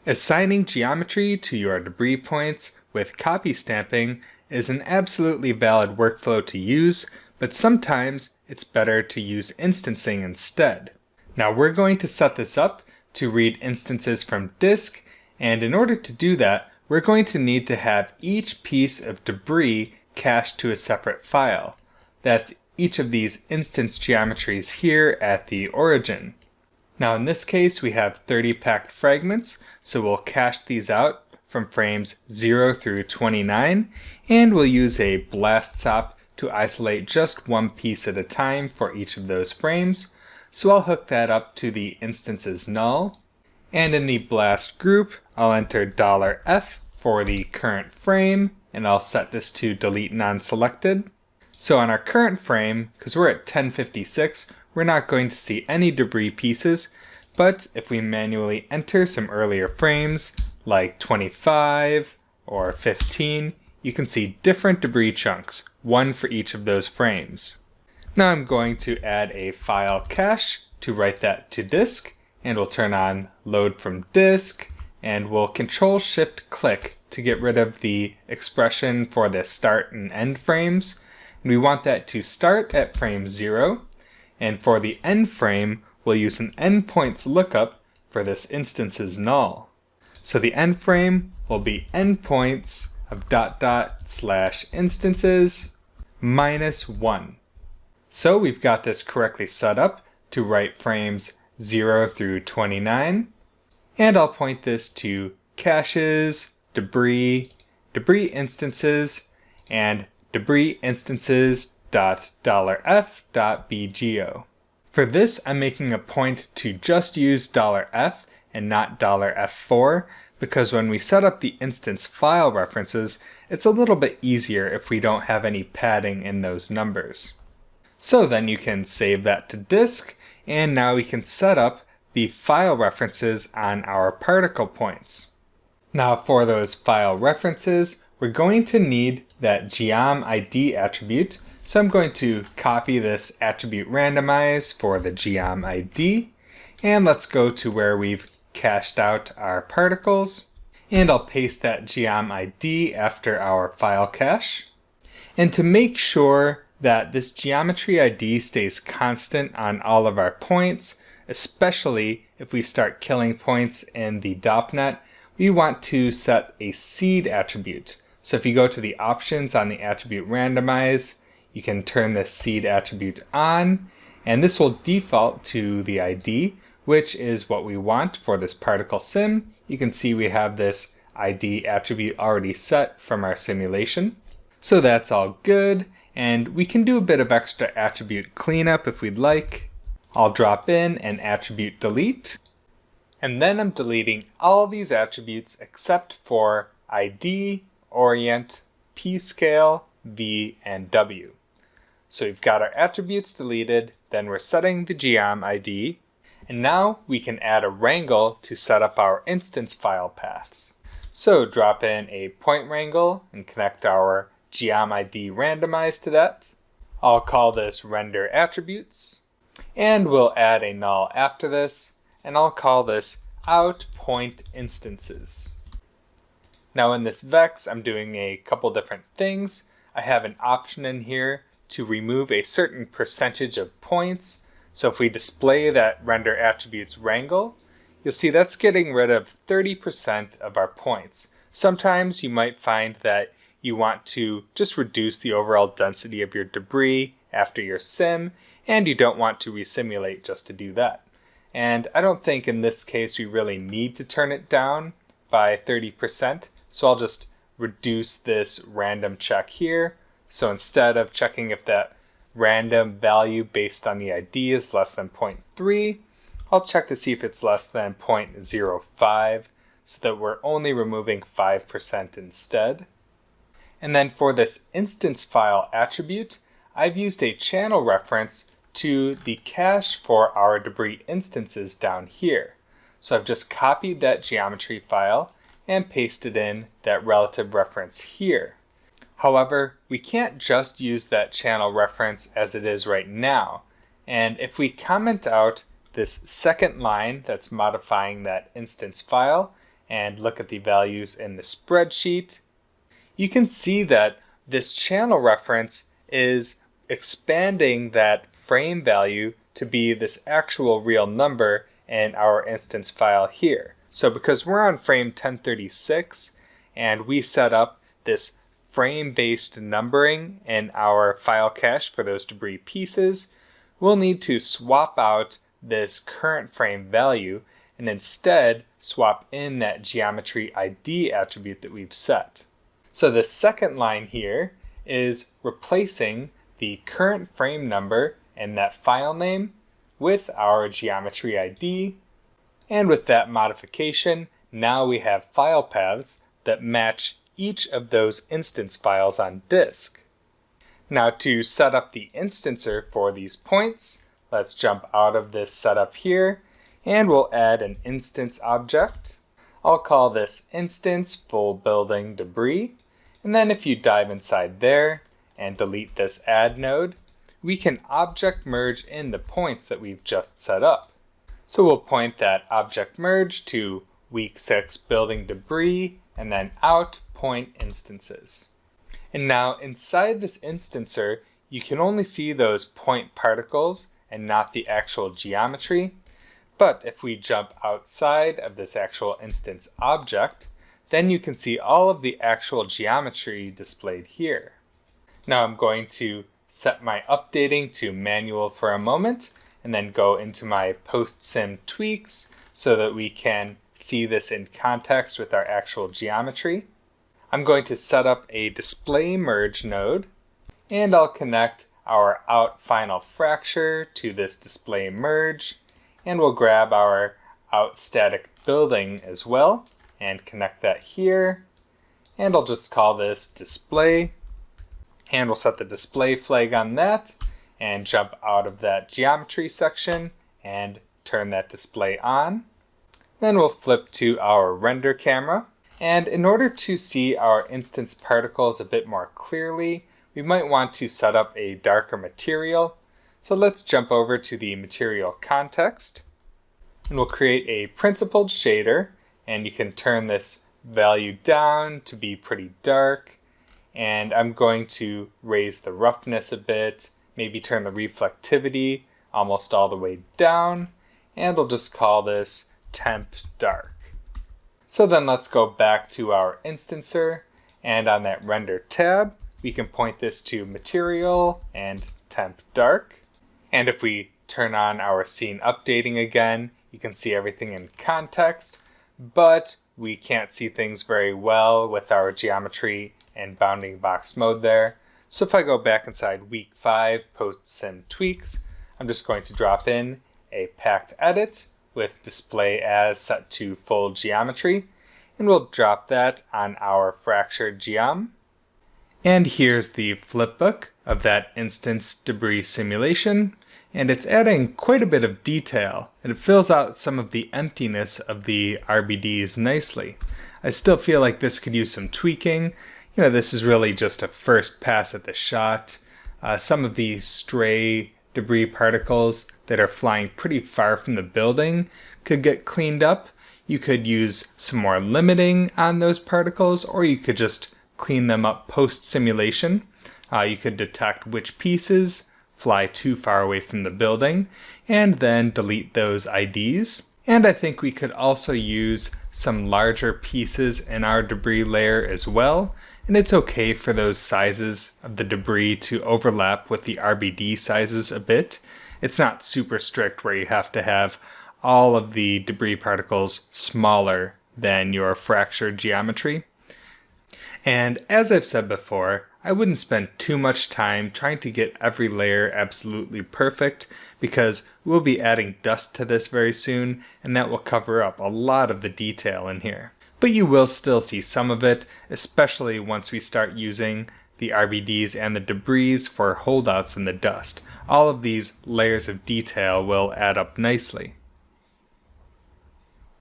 Assigning geometry to your debris points with copy stamping is an absolutely valid workflow to use, but sometimes it's better to use instancing instead. Now we're going to set this up to read instances from disk, and in order to do that, we're going to need to have each piece of debris cached to a separate file. That's each of these instance geometries here at the origin. Now in this case we have 30 packed fragments, so we'll cache these out from frames 0 through 29, and we'll use a blast stop to isolate just one piece at a time for each of those frames. So I'll hook that up to the instance's null, and in the blast group I'll enter $F for the current frame, and I'll set this to delete non-selected. So on our current frame, because we're at 1056, we're not going to see any debris pieces, but if we manually enter some earlier frames, like 25 or 15, you can see different debris chunks, one for each of those frames. Now I'm going to add a file cache to write that to disk, and we'll turn on load from disk, and we'll Control-Shift-Click to get rid of the expression for the start and end frames. And we want that to start at frame 0, and for the end frame, we'll use an endpoints lookup for this instance's null. So the end frame will be endpoints of /instances -1. So we've got this correctly set up to write frames 0 through 29, and I'll point this to caches, debris, debris instances, and debris instances.$f.bgo. For this, I'm making a point to just use $F and not $F4, because when we set up the instance file references, it's a little bit easier if we don't have any padding in those numbers. So then you can save that to disk, and now we can set up the file references on our particle points. Now for those file references, we're going to need that geom_id attribute, so I'm going to copy this attribute randomize for the geom_id, and let's go to where we've cached out our particles, and I'll paste that geom_id after our file cache. And to make sure that this geometry ID stays constant on all of our points, especially if we start killing points in the DOPNet, we want to set a seed attribute. So if you go to the options on the attribute randomize, you can turn this seed attribute on, and this will default to the ID, which is what we want for this particle sim. You can see we have this ID attribute already set from our simulation. So that's all good, and we can do a bit of extra attribute cleanup if we'd like. I'll drop in an attribute delete, and then I'm deleting all these attributes except for ID, orient, p-scale, v, and w. So we've got our attributes deleted, then we're setting the geom_id, and now we can add a wrangle to set up our instance file paths. So drop in a point wrangle and connect our geom_id randomize to that. I'll call this render attributes, and we'll add a null after this, and I'll call this out point instances. Now in this vex, I'm doing a couple different things. I have an option in here to remove a certain percentage of points. So if we display that render attributes wrangle, you'll see that's getting rid of 30% of our points. Sometimes you might find that you want to just reduce the overall density of your debris after your sim, and you don't want to resimulate just to do that. And I don't think in this case we really need to turn it down by 30%, so I'll just reduce this random check here. So instead of checking if that random value based on the ID is less than 0.3, I'll check to see if it's less than 0.05, so that we're only removing 5% instead. And then for this instance file attribute, I've used a channel reference to the cache for our debris instances down here. So I've just copied that geometry file and pasted in that relative reference here. However, we can't just use that channel reference as it is right now. And if we comment out this second line that's modifying that instance file, and look at the values in the spreadsheet, you can see that this channel reference is expanding that frame value to be this actual real number in our instance file here. So because we're on frame 1036 and we set up this frame-based numbering in our file cache for those debris pieces, we'll need to swap out this current frame value and instead swap in that geometry ID attribute that we've set. So the second line here is replacing the current frame number and that file name with our geometry ID. And with that modification, now we have file paths that match each of those instance files on disk. Now to set up the instancer for these points, let's jump out of this setup here and we'll add an instance object. I'll call this instance full building debris. And then if you dive inside there and delete this add node, we can object merge in the points that we've just set up. So we'll point that object merge to week 6 building debris and then out point instances. And now inside this instancer, you can only see those point particles and not the actual geometry. But if we jump outside of this actual instance object, then you can see all of the actual geometry displayed here. Now I'm going to set my updating to manual for a moment and then go into my post-sim tweaks so that we can see this in context with our actual geometry. I'm going to set up a display merge node and I'll connect our out final fracture to this display merge, and we'll grab our out static building as well and connect that here, and I'll just call this display, and we'll set the display flag on that and jump out of that geometry section and turn that display on. Then we'll flip to our render camera, and in order to see our instance particles a bit more clearly, we might want to set up a darker material. So let's jump over to the material context, and we'll create a principled shader, and you can turn this value down to be pretty dark, and I'm going to raise the roughness a bit, maybe turn the reflectivity almost all the way down, and we'll just call this temp dark. So then let's go back to our instancer, and on that render tab we can point this to material and temp dark, and if we turn on our scene updating again, you can see everything in context, but we can't see things very well with our geometry and bounding box mode there. So if I go back inside week 5 post-sim tweaks, I'm just going to drop in a packed edit with display as set to full geometry, and we'll drop that on our fractured geom. And here's the flipbook of that instance debris simulation, and it's adding quite a bit of detail, and it fills out some of the emptiness of the RBDs nicely. I still feel like this could use some tweaking. You know, this is really just a first pass at the shot. Some of these stray debris particles that are flying pretty far from the building could get cleaned up. You could use some more limiting on those particles, or you could just clean them up post-simulation. You could detect which pieces fly too far away from the building, and then delete those IDs. And I think we could also use some larger pieces in our debris layer as well, and it's okay for those sizes of the debris to overlap with the RBD sizes a bit. It's not super strict where you have to have all of the debris particles smaller than your fractured geometry. And as I've said before, I wouldn't spend too much time trying to get every layer absolutely perfect, because we'll be adding dust to this very soon, and that will cover up a lot of the detail in here. But you will still see some of it, especially once we start using the RBDs and the debris for holdouts in the dust. All of these layers of detail will add up nicely.